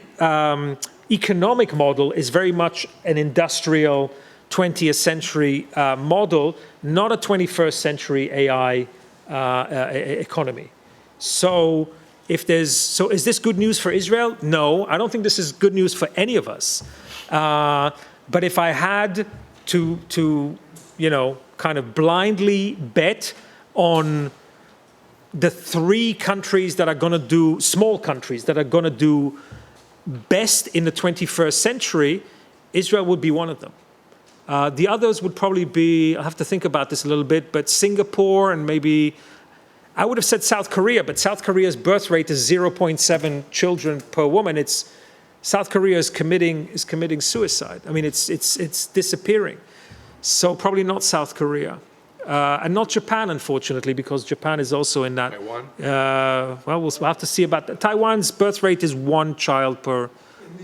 B: economic model is very much an industrial 20th century model, not a 21st century AI economy. So is this good news for Israel? No, I don't think this is good news for any of us. But if I had to kind of blindly bet on the three countries that are going to do, small countries that are going to do best in the 21st century, Israel would be one of them. The others would probably be, I'll have to think about this a little bit, but Singapore and maybe, I would have said South Korea, but South Korea's birth rate is 0.7 children per woman. South Korea is committing suicide. I mean, it's disappearing. So probably not South Korea. And not Japan, unfortunately, because Japan is also in that.
A: Taiwan?
B: Well, we'll have to see about that. Taiwan's birth rate is 1 child per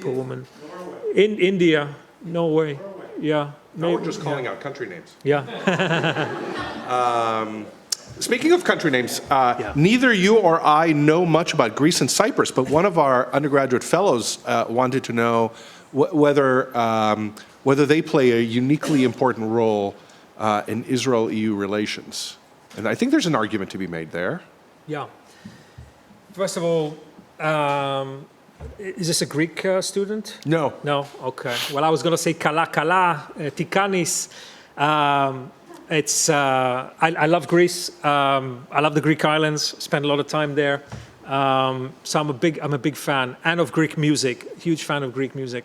B: woman.
A: Norway.
B: In India, Norway, yeah.
A: No, we're just calling out country names.
B: Yeah.
A: Speaking of country names, neither you or I know much about Greece and Cyprus, but one of our undergraduate fellows wanted to know whether they play a uniquely important role in Israel-EU relations. And I think there's an argument to be made there.
B: Yeah. First of all, is this a Greek student?
A: No.
B: No? Okay. Well, I was going to say kala tikanis. I love Greece. I love the Greek islands. Spent a lot of time there. So I'm a big fan, and of Greek music. Huge fan of Greek music.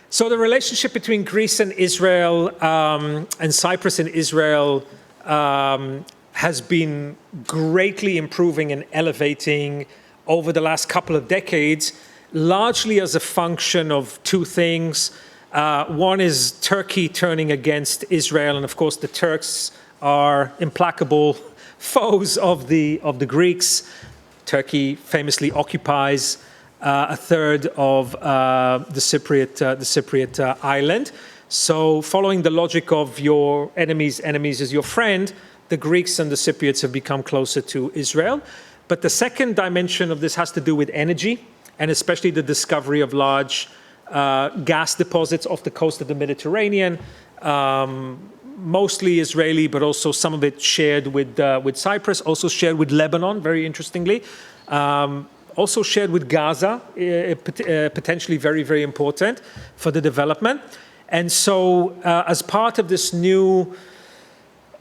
B: So the relationship between Greece and Israel and Cyprus and Israel has been greatly improving and elevating over the last couple of decades, largely as a function of two things. One is Turkey turning against Israel, and of course the Turks are implacable foes of the Greeks. Turkey famously occupies a third of the Cypriot island. So following the logic of your enemy's enemies is your friend, the Greeks and the Cypriots have become closer to Israel. But the second dimension of this has to do with energy, and especially the discovery of large gas deposits off the coast of the Mediterranean, mostly Israeli, but also some of it shared with Cyprus, also shared with Lebanon, very interestingly, also shared with Gaza, potentially very, very important for the development. And so as part of this new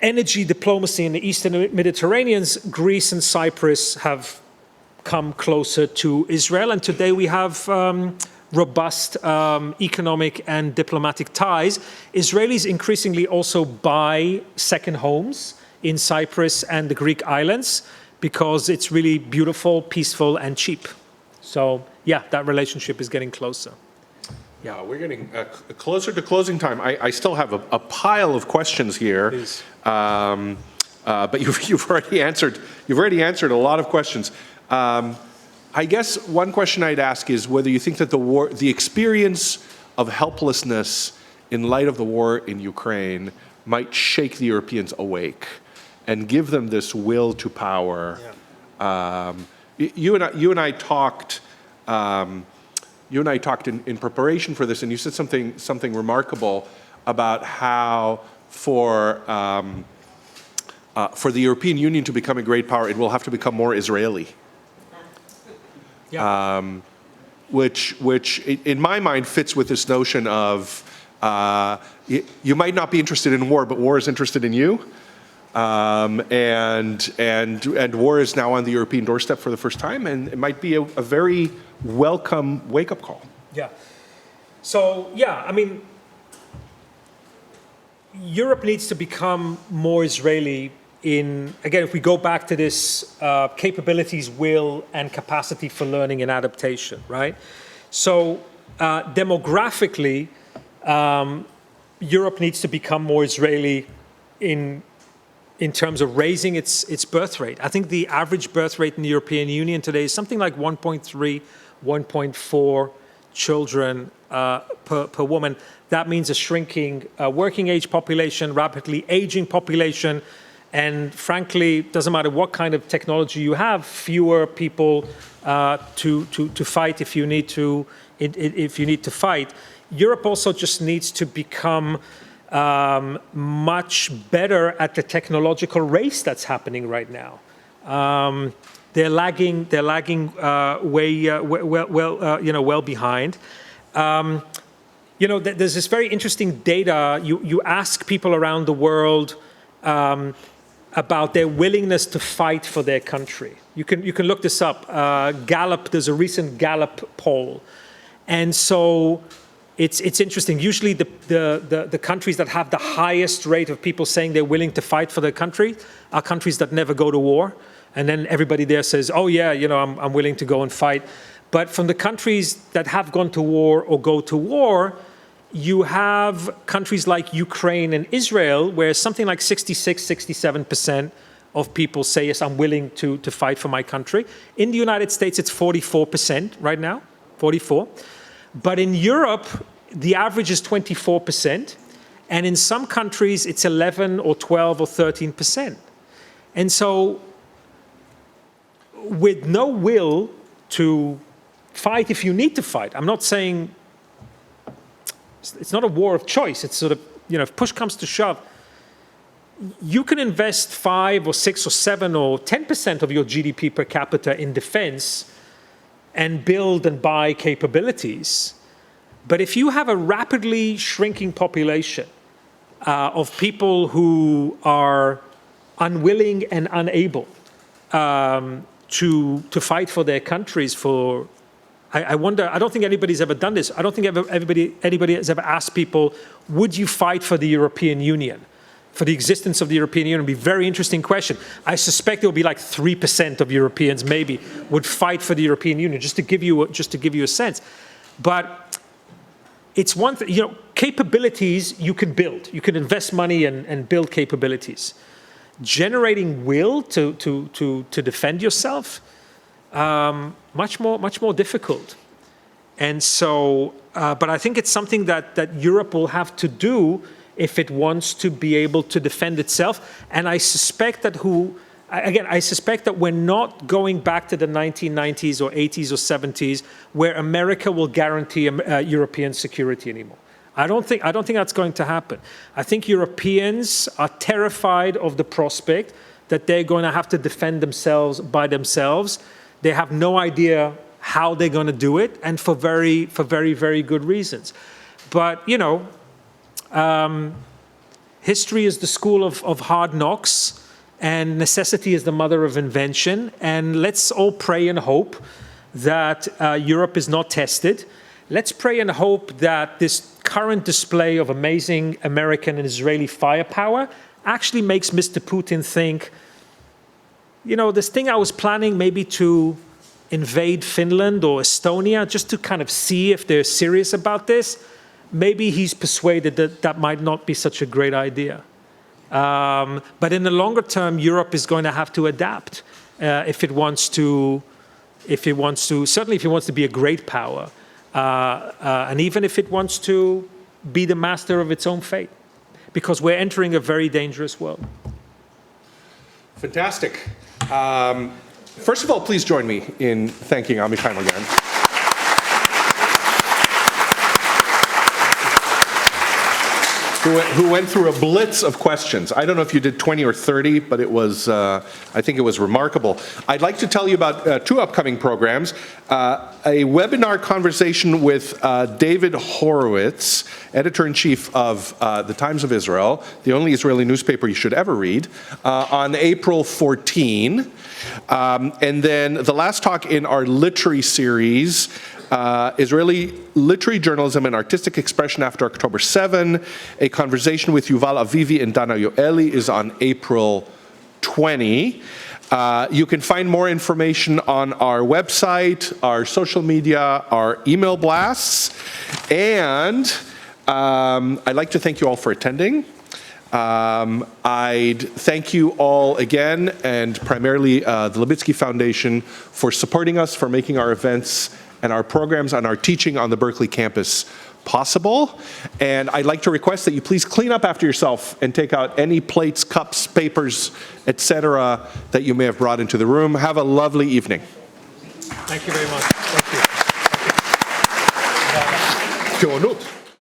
B: energy diplomacy in the Eastern Mediterranean, Greece and Cyprus have come closer to Israel. And today we have robust economic and diplomatic ties. Israelis increasingly also buy second homes in Cyprus and the Greek islands because it's really beautiful, peaceful, and cheap. So yeah, that relationship is getting closer.
A: Yeah, we're getting closer to closing time. I still have a pile of questions here, but you've already answered a lot of questions. I guess one question I'd ask is whether you think that the experience of helplessness in light of the war in Ukraine might shake the Europeans awake and give them this will to power. Yeah. You and I talked. You and I talked in preparation for this, and you said something remarkable about how for the European Union to become a great power, it will have to become more Israeli.
B: Yeah.
A: Which in my mind fits with this notion of you might not be interested in war, but war is interested in you, and war is now on the European doorstep for the first time, and it might be a very welcome wake-up call.
B: Yeah. So yeah, I mean, Europe needs to become more Israeli. Again, if we go back to this capabilities, will, and capacity for learning and adaptation, right? So demographically, Europe needs to become more Israeli in terms of raising its birth rate. I think the average birth rate in the European Union today is something like 1.3, 1.4 children per woman. That means a shrinking working age population, rapidly aging population, and frankly, doesn't matter what kind of technology you have, fewer people to fight if you need to fight. Europe also just needs to become much better at the technological race that's happening right now. They're lagging well behind. You know, there's this very interesting data. You ask people around the world about their willingness to fight for their country. You can look this up. Gallup, there's a recent Gallup poll. And so it's interesting. Usually the countries that have the highest rate of people saying they're willing to fight for their country are countries that never go to war. And then everybody there says, oh yeah, you know, I'm willing to go and fight. But from the countries that have gone to war or go to war, you have countries like Ukraine and Israel, where something like 66, 67% of people say, yes, I'm willing to fight for my country. In the United States, it's 44% right now, 44. But in Europe, the average is 24%. And in some countries, it's 11 or 12 or 13%. And so with no will to fight if you need to fight, I'm not saying it's not a war of choice. It's sort of, you know, if push comes to shove, you can invest 5 or 6 or 7 or 10% of your GDP per capita in defense and build and buy capabilities. But if you have a rapidly shrinking population of people who are unwilling and unable to fight for their countries for, I wonder, I don't think anybody's ever done this. I don't think anybody has ever asked people, would you fight for the European Union? For the existence of the European Union? It would be a very interesting question. I suspect it will be like 3% of Europeans maybe would fight for the European Union, just to give you a sense. But it's one thing, you know, capabilities you can build. You can invest money and build capabilities. Generating will to defend yourself, much more difficult. And so, but I think it's something that Europe will have to do if it wants to be able to defend itself. And I suspect that I suspect that we're not going back to the 1990s or 80s or 70s where America will guarantee European security anymore. I don't think that's going to happen. I think Europeans are terrified of the prospect that they're going to have to defend themselves by themselves. They have no idea how they're going to do it, and for very, very good reasons. But, you know, history is the school of hard knocks, and necessity is the mother of invention. And let's all pray and hope that Europe is not tested. Let's pray and hope that this current display of amazing American and Israeli firepower actually makes Mr. Putin think, you know, this thing I was planning maybe to invade Finland or Estonia just to kind of see if they're serious about this, maybe he's persuaded that that might not be such a great idea. But in the longer term, Europe is going to have to adapt if it wants to, certainly if it wants to be a great power, and even if it wants to be the master of its own fate, because we're entering a very dangerous world.
A: Fantastic. First of all, please join me in thanking Amichai Magen. Who went through a blitz of questions. I don't know if you did 20 or 30, but it was, I think it was remarkable. I'd like to tell you about 2 upcoming programs. A webinar conversation with David Horowitz, editor-in-chief of the Times of Israel, the only Israeli newspaper you should ever read, on April 14. And then the last talk in our literary series, Israeli Literary Journalism and Artistic Expression after October 7. A conversation with Yuval Avivi and Dana Yoeli is on April 20. You can find more information on our website, our social media, our email blasts. And I'd like to thank you all for attending. I'd thank you all again, and primarily the Libitzky Foundation, for supporting us, for making our events and our programs and our teaching on the Berkeley campus possible. And I'd like to request that you please clean up after yourself and take out any plates, cups, papers, etc. that you may have brought into the room. Have a lovely evening.
B: Thank you very much. Thank you.
A: Thank you.